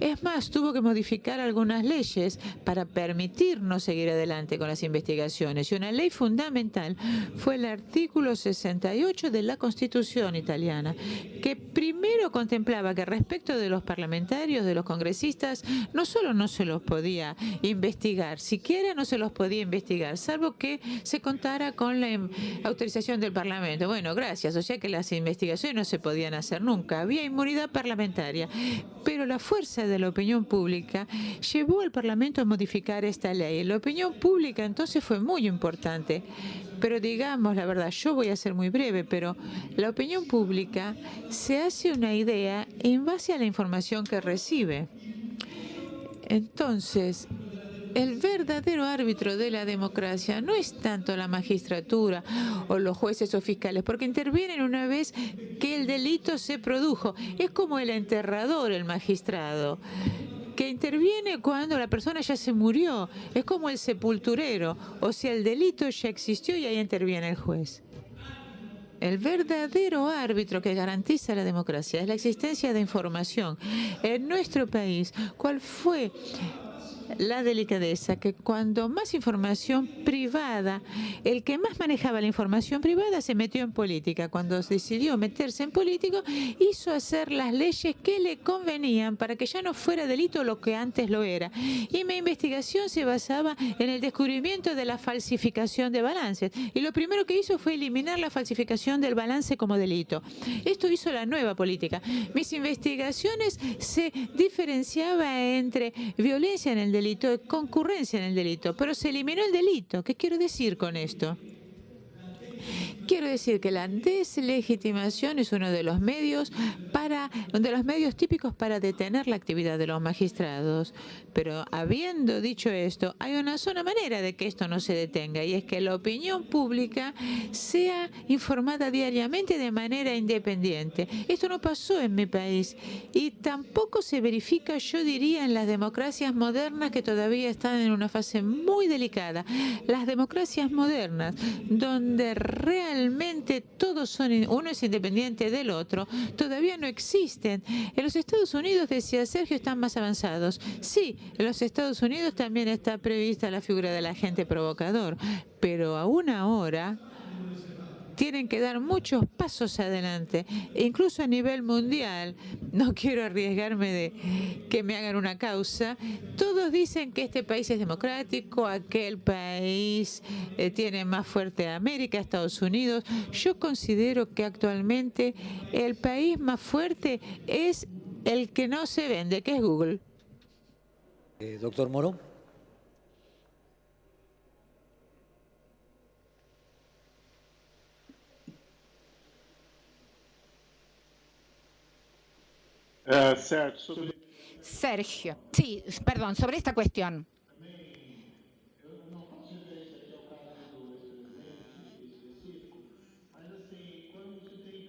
Es más, tuvo que modificar algunas leyes para permitirnos seguir adelante con las investigaciones. Y una ley fundamental fue el artículo 68 de la Constitución italiana, que primero contemplaba que respecto de los parlamentarios, de los congresistas, no solo no se los podía investigar, siquiera no se los podía investigar, salvo que se contara con la autorización del Parlamento. Bueno, gracias, o sea que las investigaciones no se podían hacer nunca. Había inmunidad parlamentaria, pero la fuerza de la opinión pública llevó al Parlamento a modificar esta ley. La opinión pública entonces fue muy importante. Pero digamos la verdad, yo voy a ser muy breve, pero la opinión pública se hace una idea en base a la información que recibe. Entonces, el verdadero árbitro de la democracia no es tanto la magistratura o los jueces o fiscales, porque intervienen una vez que el delito se produjo. Es como el enterrador, el magistrado, que interviene cuando la persona ya se murió. Es como el sepulturero, o sea, el delito ya existió y ahí interviene el juez. El verdadero árbitro que garantiza la democracia es la existencia de información. En nuestro país, ¿cuál fue la delicadeza? Que cuando más información privada, el que más manejaba la información privada se metió en política. Cuando decidió meterse en política, hizo hacer las leyes que le convenían para que ya no fuera delito lo que antes lo era. Y mi investigación se basaba en el descubrimiento de la falsificación de balances. Y lo primero que hizo fue eliminar la falsificación del balance como delito. Esto hizo la nueva política. Mis investigaciones se diferenciaban entre violencia en el delito, concurrencia en el delito, pero se eliminó el delito. ¿Qué quiero decir con esto? Quiero decir que la deslegitimación es uno de los medios típicos para detener la actividad de los magistrados. Pero habiendo dicho esto, hay una sola manera de que esto no se detenga, y es que la opinión pública sea informada diariamente de manera independiente. Esto no pasó en mi país y tampoco se verifica, yo diría, en las democracias modernas, que todavía están en una fase muy delicada. Las democracias modernas, donde realmente todos son, uno es independiente del otro, todavía no existen. En los Estados Unidos, decía Sergio, están más avanzados. Sí, en los Estados Unidos también está prevista la figura del agente provocador, pero aún ahora tienen que dar muchos pasos adelante, incluso a nivel mundial. No quiero arriesgarme de que me hagan una causa. Todos dicen que este país es democrático, aquel país tiene más fuerte a América, Estados Unidos. Yo considero que actualmente el país más fuerte es el que no se vende, que es Google. Doctor Moro. Sergio, sí, perdón, sobre esta cuestión.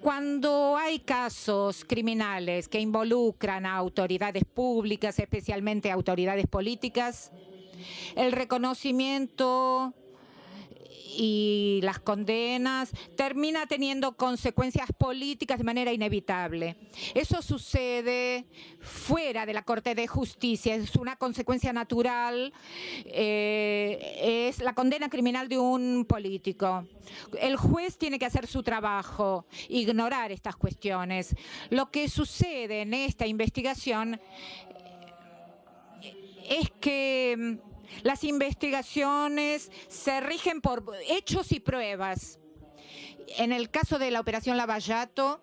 Cuando hay casos criminales que involucran a autoridades públicas, especialmente autoridades políticas, el reconocimiento y las condenas termina teniendo consecuencias políticas de manera inevitable. Eso sucede fuera de la Corte de Justicia, es una consecuencia natural, es la condena criminal de un político. El juez tiene que hacer su trabajo, ignorar estas cuestiones. Lo que sucede en esta investigación es que las investigaciones se rigen por hechos y pruebas. En el caso de la operación Lava-Jato,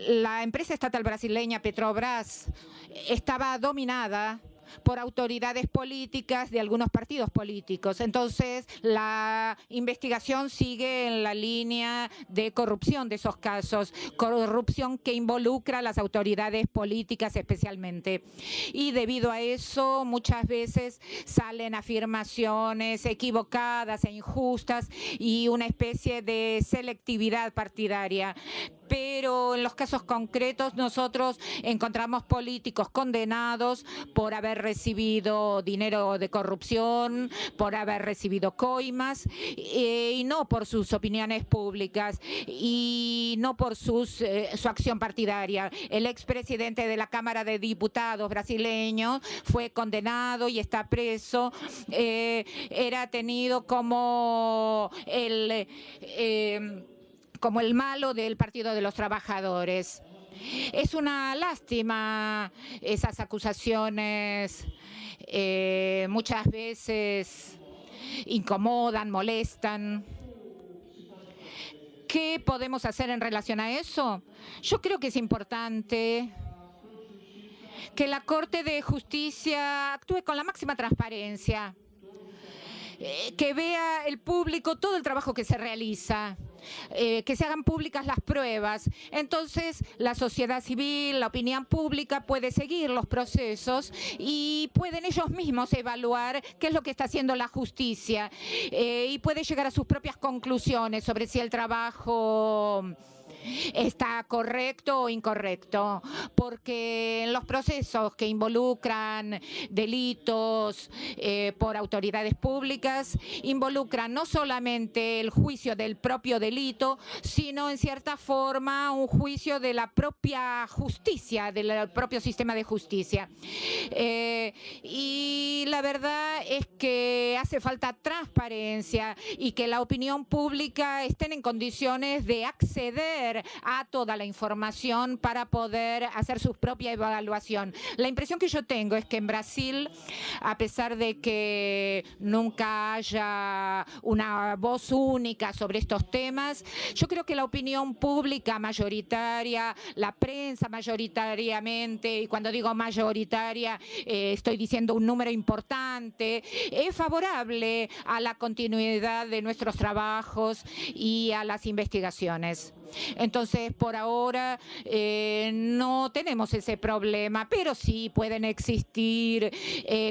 la empresa estatal brasileña Petrobras estaba dominada por autoridades políticas de algunos partidos políticos. Entonces, la investigación sigue en la línea de corrupción de esos casos, corrupción que involucra a las autoridades políticas especialmente. Y debido a eso, muchas veces salen afirmaciones equivocadas e injustas y una especie de selectividad partidaria. pero en los casos concretos nosotros encontramos políticos condenados por haber recibido dinero de corrupción, por haber recibido coimas, y no por sus opiniones públicas y no por su acción partidaria. El expresidente de la Cámara de Diputados brasileño fue condenado y está preso. Era tenido como el malo del Partido de los Trabajadores. Es una lástima esas acusaciones, muchas veces incomodan, molestan. ¿Qué podemos hacer en relación a eso? Yo creo que es importante que la Corte de Justicia actúe con la máxima transparencia, que vea el público todo el trabajo que se realiza, que se hagan públicas las pruebas. Entonces, la sociedad civil, la opinión pública puede seguir los procesos y pueden ellos mismos evaluar qué es lo que está haciendo la justicia y puede llegar a sus propias conclusiones sobre si el trabajo está correcto o incorrecto, porque en los procesos que involucran delitos por autoridades públicas, involucran no solamente el juicio del propio delito, sino en cierta forma un juicio de la propia justicia, del propio sistema de justicia. Y la verdad es que hace falta transparencia y que la opinión pública estén en condiciones de acceder a toda la información para poder hacer su propia evaluación. La impresión que yo tengo es que en Brasil, a pesar de que nunca haya una voz única sobre estos temas, yo creo que la opinión pública mayoritaria, la prensa mayoritariamente, y cuando digo mayoritaria estoy diciendo un número importante, es favorable a la continuidad de nuestros trabajos y a las investigaciones. Entonces, por ahora no tenemos ese problema, pero sí pueden existir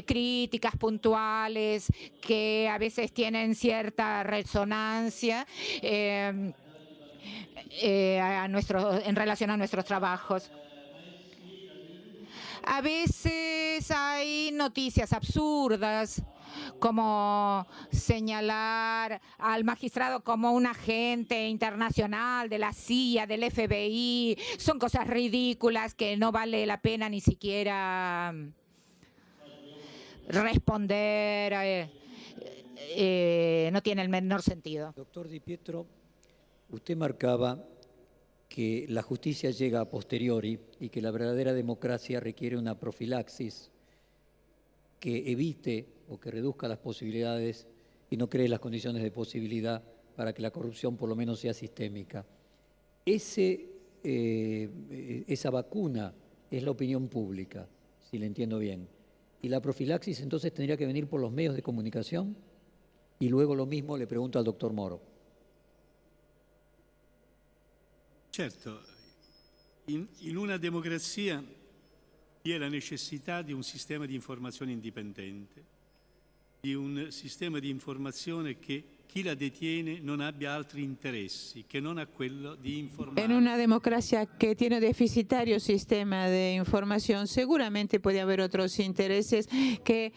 críticas puntuales que a veces tienen cierta resonancia en relación a nuestros trabajos. A veces hay noticias absurdas, como señalar al magistrado como un agente internacional de la CIA, del FBI. Son cosas ridículas que no vale la pena ni siquiera responder. No tiene el menor sentido. Doctor Di Pietro, usted marcaba que la justicia llega a posteriori y que la verdadera democracia requiere una profilaxis que evite o que reduzca las posibilidades y no cree las condiciones de posibilidad para que la corrupción por lo menos sea sistémica. Esa vacuna es la opinión pública, si le entiendo bien. Y la profilaxis entonces tendría que venir por los medios de comunicación. Y luego lo mismo le pregunto al doctor Moro. Certo, in una democrazia vi è la necessità di un sistema di informazione indipendente, di un sistema di informazione che chi la detiene non abbia altri interessi che non a quello di informare. En una democracia que tiene deficitario sistema de información, seguramente puede haber otros intereses que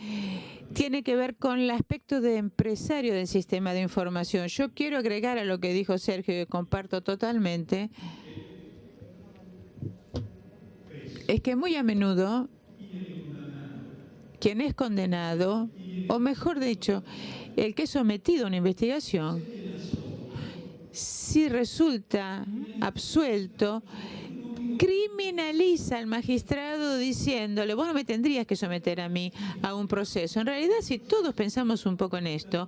tiene que ver con el aspecto de empresario del sistema de información. Yo quiero agregar a lo que dijo Sergio, que comparto totalmente, es que muy a menudo quien es condenado, o mejor dicho, el que es sometido a una investigación, si resulta absuelto, criminaliza al magistrado diciéndole: vos no me tendrías que someter a mí a un proceso. En realidad, si todos pensamos un poco en esto,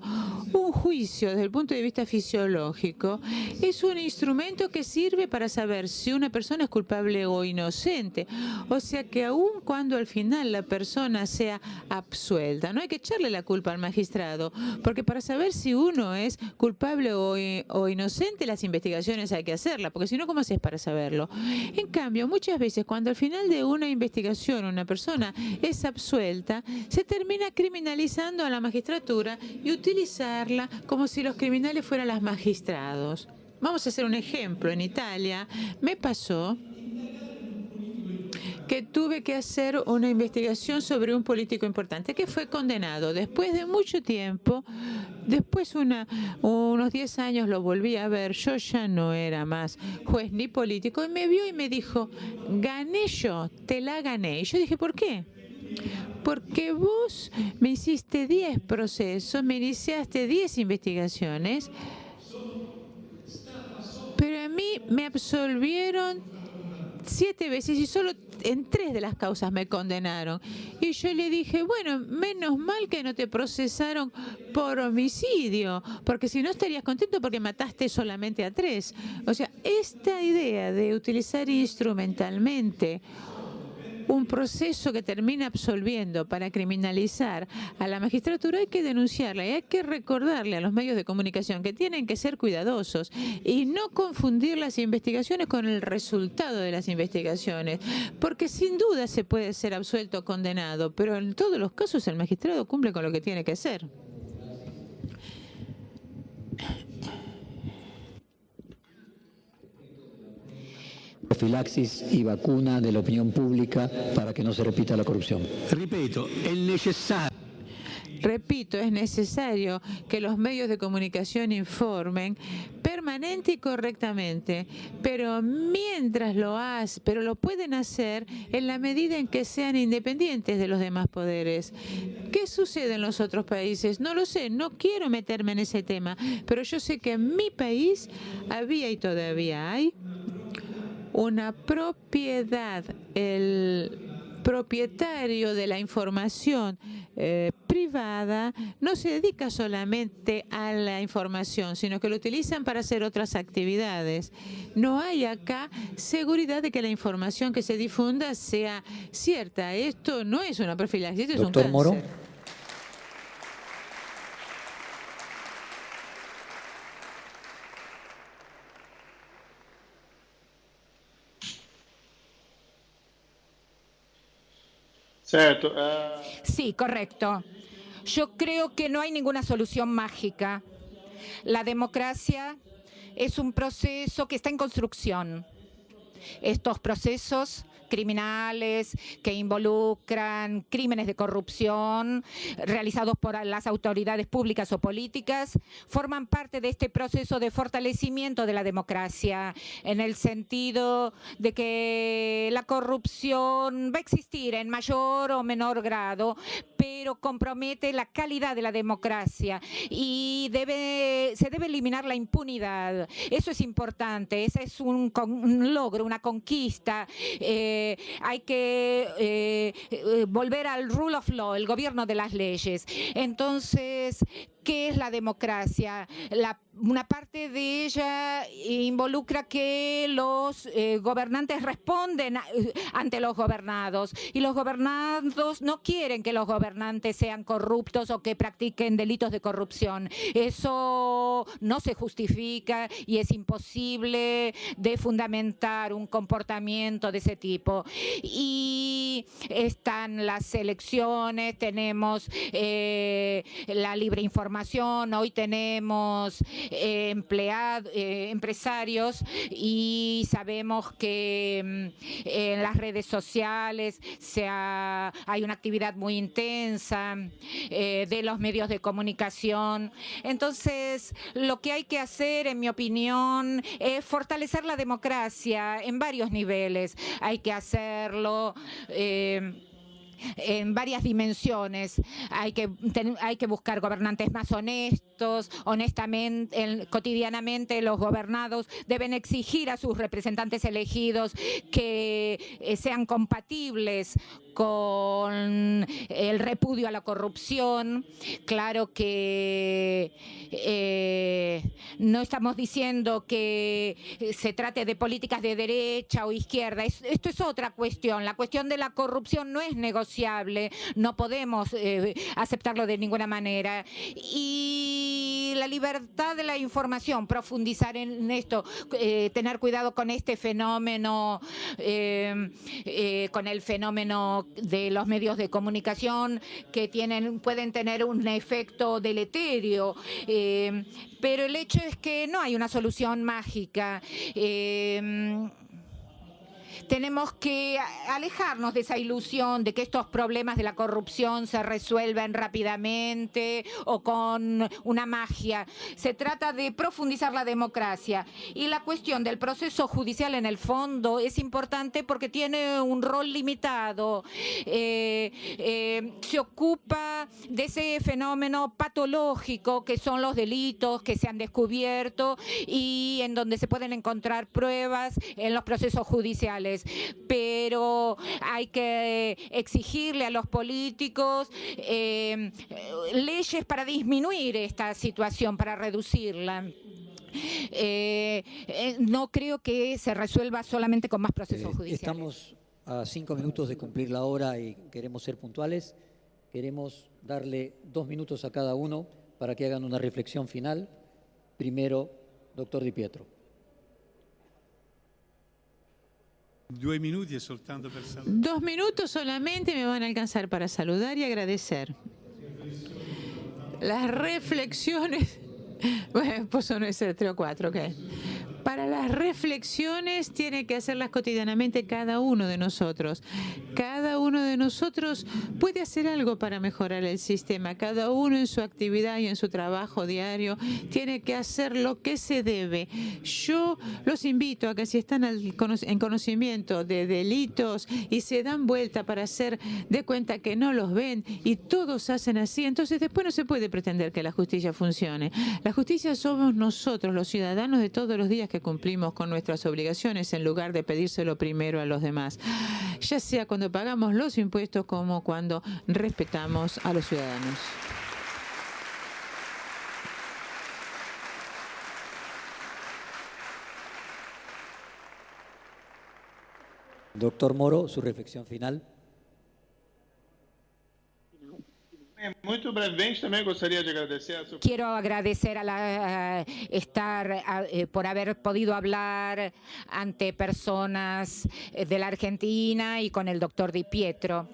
un juicio desde el punto de vista fisiológico es un instrumento que sirve para saber si una persona es culpable o inocente. O sea que aun cuando al final la persona sea absuelta, no hay que echarle la culpa al magistrado, porque para saber si uno es culpable o inocente, las investigaciones hay que hacerlas, porque si no, ¿cómo haces para saberlo? En cambio, muchas veces cuando al final de una investigación una persona es absuelta, se termina criminalizando a la magistratura y utilizarla como si los criminales fueran los magistrados. vamos a hacer un ejemplo. En Italia me pasó que tuve que hacer una investigación sobre un político importante que fue condenado. Después de mucho tiempo, después unos 10 años lo volví a ver, yo ya no era más juez ni político, y me vio y me dijo, gané yo, te la gané. Y yo dije, ¿por qué? Porque vos me hiciste 10 procesos, me iniciaste 10 investigaciones, pero a mí me absolvieron 7 veces y solo en 3 de las causas me condenaron. Y yo le dije, bueno, menos mal que no te procesaron por homicidio, porque si no estarías contento porque mataste solamente a 3. O sea, esta idea de utilizar instrumentalmente un proceso que termina absolviendo para criminalizar a la magistratura, hay que denunciarla y hay que recordarle a los medios de comunicación que tienen que ser cuidadosos y no confundir las investigaciones con el resultado de las investigaciones, porque sin duda se puede ser absuelto o condenado, pero en todos los casos el magistrado cumple con lo que tiene que hacer. Profilaxis y vacuna de la opinión pública para que no se repita la corrupción. Ripeto, è necessario. Repito, es necesario que los medios de comunicación informen permanente y correctamente, pero mientras pero lo pueden hacer en la medida en que sean independientes de los demás poderes. ¿Qué sucede en los otros países? No lo sé, no quiero meterme en ese tema, pero yo sé que en mi país había y todavía hay una propiedad, el propietario de la información privada no se dedica solamente a la información, sino que lo utilizan para hacer otras actividades. No hay acá seguridad de que la información que se difunda sea cierta. Esto no es una profilaxis, esto es un cáncer. Doctor Moro. Certo. Sí, correcto. Yo creo que no hay ninguna solución mágica. La democracia es un proceso que está en construcción. Estos procesos criminales que involucran crímenes de corrupción realizados por las autoridades públicas o políticas forman parte de este proceso de fortalecimiento de la democracia, en el sentido de que la corrupción va a existir en mayor o menor grado, pero compromete la calidad de la democracia y se debe eliminar la impunidad. Eso es importante, ese es un logro, una conquista. Hay que volver al rule of law, el gobierno de las leyes. Entonces, ¿qué es la democracia? Una parte de ella involucra que los gobernantes responden ante los gobernados, y los gobernados no quieren que los gobernantes sean corruptos o que practiquen delitos de corrupción. Eso no se justifica y es imposible de fundamentar un comportamiento de ese tipo. Y están las elecciones, tenemos la libre información, hoy tenemos empresarios, y sabemos que en las redes sociales hay una actividad muy intensa de los medios de comunicación. Entonces, lo que hay que hacer, en mi opinión, es fortalecer la democracia en varios niveles. Hay que hacerlo en varias dimensiones. Hay que buscar gobernantes más honestos. Honestamente, cotidianamente los gobernados deben exigir a sus representantes elegidos que sean compatibles con el repudio a la corrupción. Claro que no estamos diciendo que se trate de políticas de derecha o izquierda. Esto es otra cuestión. La cuestión de la corrupción no es negociable, no podemos aceptarlo de ninguna manera. Y y la libertad de la información, profundizar en esto, tener cuidado con este fenómeno, con el fenómeno de los medios de comunicación que pueden tener un efecto deleterio, pero el hecho es que no hay una solución mágica. Tenemos que alejarnos de esa ilusión de que estos problemas de la corrupción se resuelven rápidamente o con una magia. Se trata de profundizar la democracia. Y la cuestión del proceso judicial, en el fondo, es importante porque tiene un rol limitado. Se ocupa de ese fenómeno patológico que son los delitos que se han descubierto y en donde se pueden encontrar pruebas en los procesos judiciales. Pero hay que exigirle a los políticos leyes para disminuir esta situación, para reducirla. No creo que se resuelva solamente con más procesos judiciales. Estamos a 5 minutos de cumplir la hora y queremos ser puntuales. Queremos darle 2 minutos a cada uno para que hagan una reflexión final. Primero, doctor Di Pietro. 2 minuti è soltanto per salutare. 2 minutos solamente me van a alcanzar para saludar y agradecer. Las reflexiones, bueno, possono essere 3 o 4, ok. Para las reflexiones tiene que hacerlas cotidianamente cada uno de nosotros. Cada uno de nosotros puede hacer algo para mejorar el sistema. Cada uno en su actividad y en su trabajo diario tiene que hacer lo que se debe. Yo los invito a que si están en conocimiento de delitos y se dan vuelta para hacer de cuenta que no los ven y todos hacen así, entonces después no se puede pretender que la justicia funcione. La justicia somos nosotros, los ciudadanos de todos los días que cumplimos con nuestras obligaciones en lugar de pedírselo primero a los demás, ya sea cuando pagamos los impuestos como cuando respetamos a los ciudadanos. Doctor Moro, su reflexión final. Muito brevemente também gostaria de agradecer a sua... Quiero agradecer por haber podido hablar ante personas de la Argentina y con el doctor Di Pietro.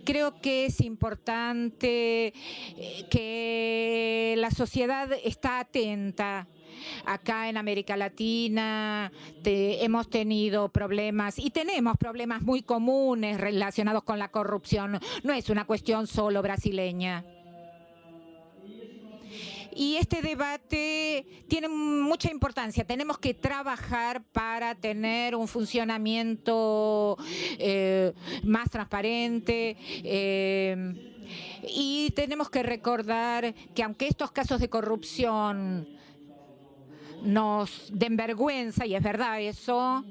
Creo que es importante que la sociedad está atenta. Acá en América Latina hemos tenido problemas y tenemos problemas muy comunes relacionados con la corrupción. No es una cuestión solo brasileña. Y este debate tiene mucha importancia. Tenemos que trabajar para tener un funcionamiento más transparente. Y tenemos que recordar que aunque estos casos de corrupción nos den vergüenza, y es verdad eso,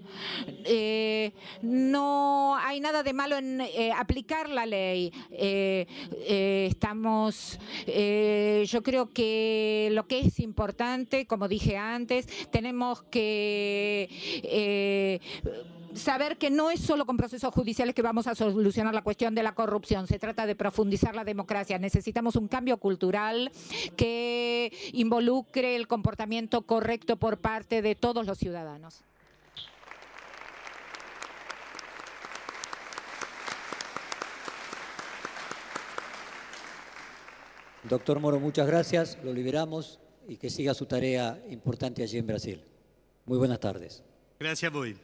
no hay nada de malo en aplicar la ley. Yo creo que lo que es importante, como dije antes, tenemos que saber que no es solo con procesos judiciales que vamos a solucionar la cuestión de la corrupción. Se trata de profundizar la democracia. Necesitamos un cambio cultural que involucre el comportamiento correcto por parte de todos los ciudadanos. Doctor Moro, muchas gracias. Lo liberamos y que siga su tarea importante allí en Brasil. Muy buenas tardes. Grazie a voi.